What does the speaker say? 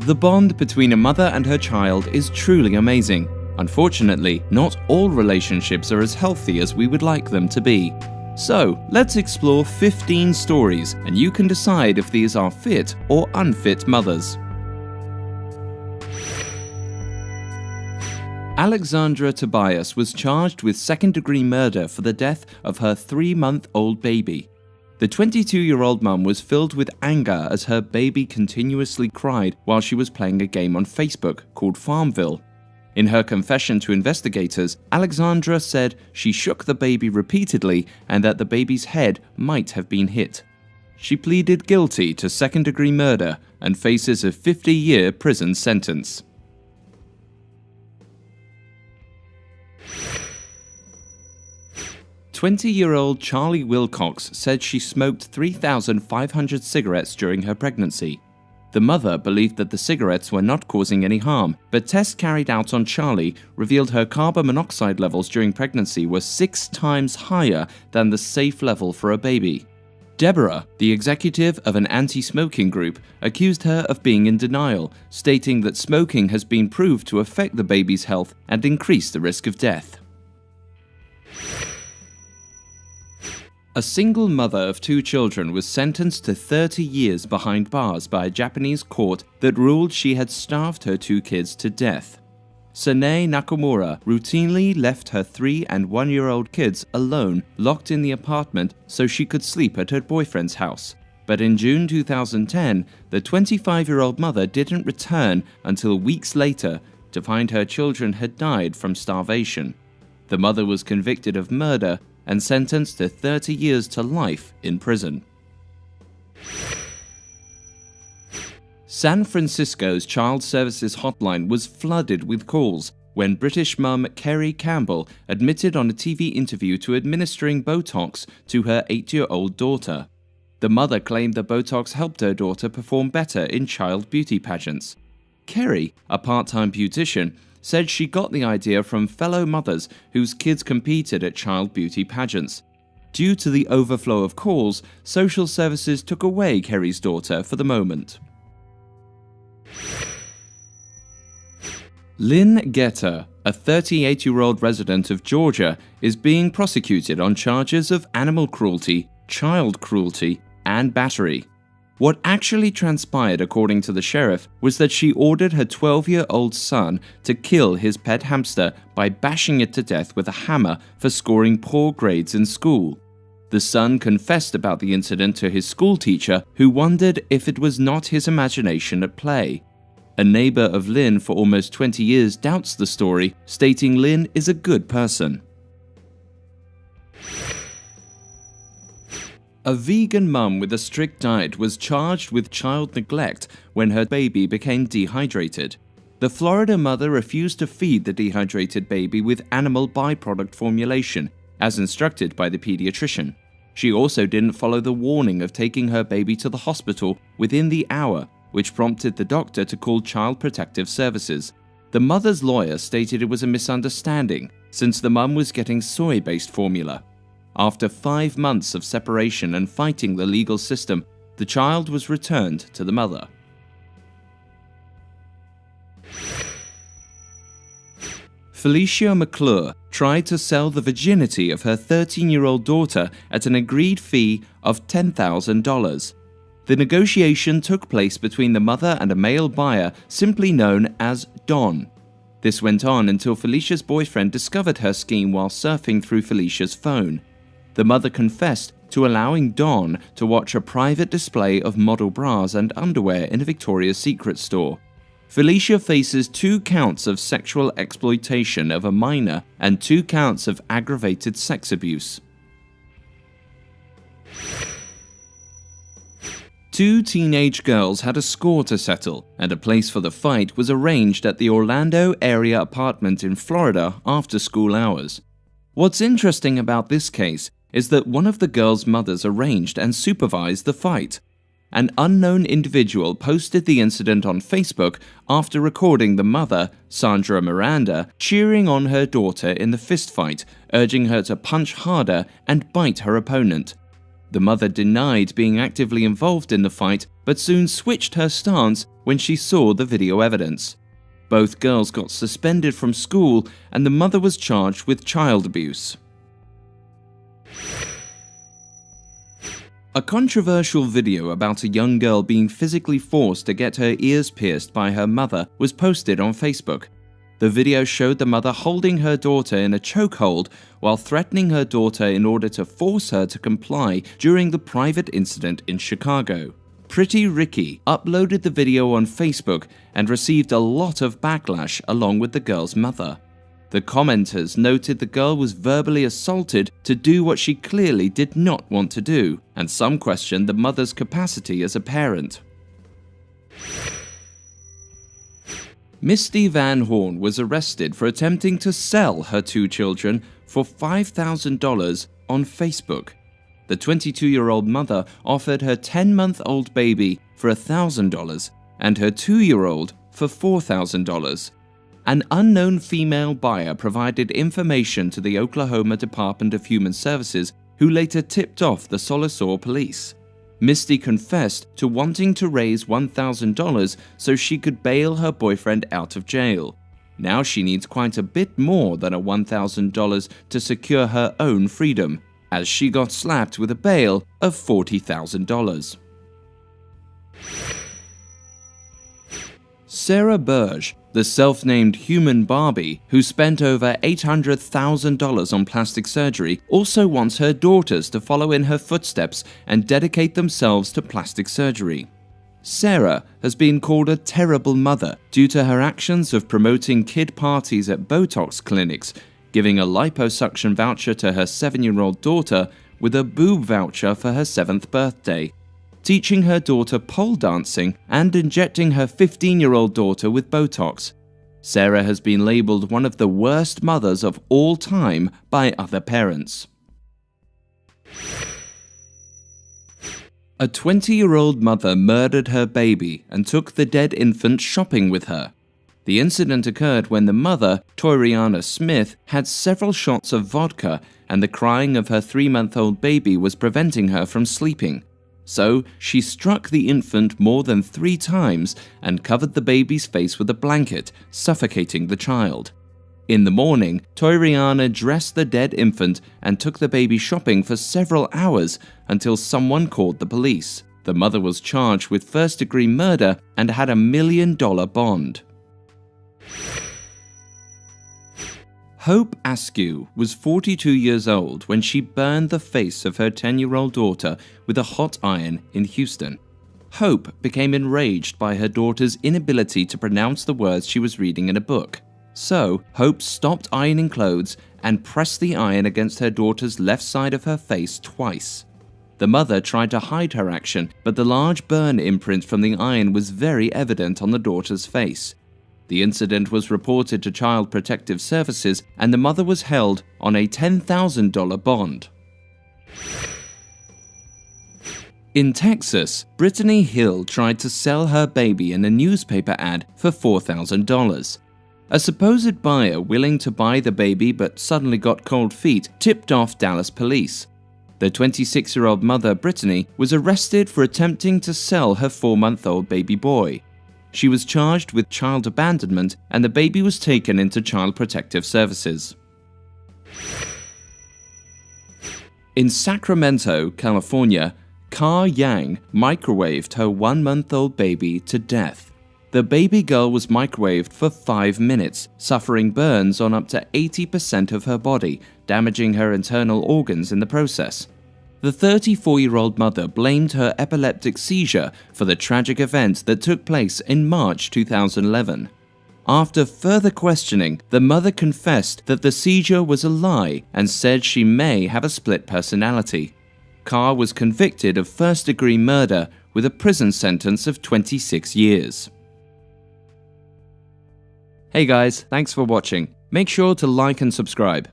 The bond between a mother and her child is truly amazing. Unfortunately, not all relationships are as healthy as we would like them to be. So, let's explore 15 stories, and you can decide if these are fit or unfit mothers. Alexandra Tobias was charged with second-degree murder for the death of her 3-month-old baby. The 22-year-old mum was filled with anger as her baby continuously cried while she was playing a game on Facebook called Farmville. In her confession to investigators, Alexandra said she shook the baby repeatedly and that the baby's head might have been hit. She pleaded guilty to second-degree murder and faces a 50-year prison sentence. "20-year-old Charlie Wilcox said she smoked 3,500 cigarettes during her pregnancy. The mother believed that the cigarettes were not causing any harm, but tests carried out on Charlie revealed her carbon monoxide levels during pregnancy were 6 times higher than the safe level for a baby. Deborah, the executive of an anti-smoking group, accused her of being in denial, stating that smoking has been proved to affect the baby's health and increase the risk of death. A single mother of 2 children was sentenced to 30 years behind bars by a Japanese court that ruled she had starved her 2 kids to death. Sanae Nakamura routinely left her 3- and 1-year-old kids alone, locked in the apartment so she could sleep at her boyfriend's house. But in June 2010, the 25-year-old mother didn't return until weeks later to find her children had died from starvation. The mother was convicted of murder and sentenced to 30 years to life in prison. San Francisco's Child Services hotline was flooded with calls when British mum Kerry Campbell admitted on a TV interview to administering Botox to her 8-year-old daughter. The mother claimed the Botox helped her daughter perform better in child beauty pageants. Kerry, a part-time beautician, said she got the idea from fellow mothers whose kids competed at child beauty pageants. Due to the overflow of calls, social services took away Kerry's daughter for the moment. Lynn Getter, a 38-year-old resident of Georgia, is being prosecuted on charges of animal cruelty, child cruelty, and battery. What actually transpired, according to the sheriff, was that she ordered her 12-year-old son to kill his pet hamster by bashing it to death with a hammer for scoring poor grades in school. The son confessed about the incident to his school teacher, who wondered if it was not his imagination at play. A neighbor of Lynn for almost 20 years doubts the story, stating Lynn is a good person. A vegan mum with a strict diet was charged with child neglect when her baby became dehydrated. The Florida mother refused to feed the dehydrated baby with animal byproduct formulation, as instructed by the pediatrician. She also didn't follow the warning of taking her baby to the hospital within the hour, which prompted the doctor to call Child Protective Services. The mother's lawyer stated it was a misunderstanding, since the mum was getting soy-based formula. After 5 months of separation and fighting the legal system, the child was returned to the mother. Felicia McClure tried to sell the virginity of her 13-year-old daughter at an agreed fee of $10,000. The negotiation took place between the mother and a male buyer simply known as Don. This went on until Felicia's boyfriend discovered her scheme while surfing through Felicia's phone. The mother confessed to allowing Don to watch a private display of model bras and underwear in a Victoria's Secret store. Felicia faces 2 counts of sexual exploitation of a minor and 2 counts of aggravated sex abuse. 2 teenage girls had a score to settle, and a place for the fight was arranged at the Orlando area apartment in Florida after school hours. What's interesting about this case is that one of the girls' mothers arranged and supervised the fight. An unknown individual posted the incident on Facebook after recording the mother, Sandra Miranda, cheering on her daughter in the fistfight, urging her to punch harder and bite her opponent. The mother denied being actively involved in the fight, but soon switched her stance when she saw the video evidence. Both girls got suspended from school, and the mother was charged with child abuse. A controversial video about a young girl being physically forced to get her ears pierced by her mother was posted on Facebook. The video showed the mother holding her daughter in a chokehold while threatening her daughter in order to force her to comply during the private incident in Chicago. Pretty Ricky uploaded the video on Facebook and received a lot of backlash along with the girl's mother. The commenters noted the girl was verbally assaulted to do what she clearly did not want to do, and some questioned the mother's capacity as a parent. Misty Van Horn was arrested for attempting to sell her two children for $5,000 on Facebook. The 22-year-old mother offered her 10-month-old baby for $1,000 and her 2-year-old for $4,000. An unknown female buyer provided information to the Oklahoma Department of Human Services, who later tipped off the Solisor police. Misty confessed to wanting to raise $1,000 so she could bail her boyfriend out of jail. Now she needs quite a bit more than $1,000 to secure her own freedom, as she got slapped with a bail of $40,000. Sarah Burge, the self-named human Barbie who spent over $800,000 on plastic surgery, also wants her daughters to follow in her footsteps and dedicate themselves to plastic surgery. Sarah has been called a terrible mother due to her actions of promoting kid parties at Botox clinics, giving a liposuction voucher to her 7-year-old daughter with a boob voucher for her 7th birthday, teaching her daughter pole dancing, and injecting her 15-year-old daughter with Botox. Sarah has been labeled one of the worst mothers of all time by other parents. A 20-year-old mother murdered her baby and took the dead infant shopping with her. The incident occurred when the mother, Toriana Smith, had several shots of vodka, and the crying of her 3-month-old baby was preventing her from sleeping. So, she struck the infant more than 3 times and covered the baby's face with a blanket, suffocating the child. In the morning, Toriana dressed the dead infant and took the baby shopping for several hours until someone called the police. The mother was charged with first-degree murder and had a $1 million bond. Hope Askew was 42 years old when she burned the face of her 10-year-old daughter with a hot iron in Houston. Hope became enraged by her daughter's inability to pronounce the words she was reading in a book. So, Hope stopped ironing clothes and pressed the iron against her daughter's left side of her face twice. The mother tried to hide her action, but the large burn imprint from the iron was very evident on the daughter's face. The incident was reported to Child Protective Services, and the mother was held on a $10,000 bond. In Texas, Brittany Hill tried to sell her baby in a newspaper ad for $4,000. A supposed buyer willing to buy the baby but suddenly got cold feet tipped off Dallas police. The 26-year-old mother, Brittany, was arrested for attempting to sell her 4-month-old baby boy. She was charged with child abandonment, and the baby was taken into Child Protective Services. In Sacramento, California, Ka Yang microwaved her 1-month-old baby to death. The baby girl was microwaved for 5 minutes, suffering burns on up to 80% of her body, damaging her internal organs in the process. The 34-year-old mother blamed her epileptic seizure for the tragic event that took place in March 2011. After further questioning, the mother confessed that the seizure was a lie and said she may have a split personality. Ka was convicted of first-degree murder with a prison sentence of 26 years. Hey guys, thanks for watching. Make sure to like and subscribe.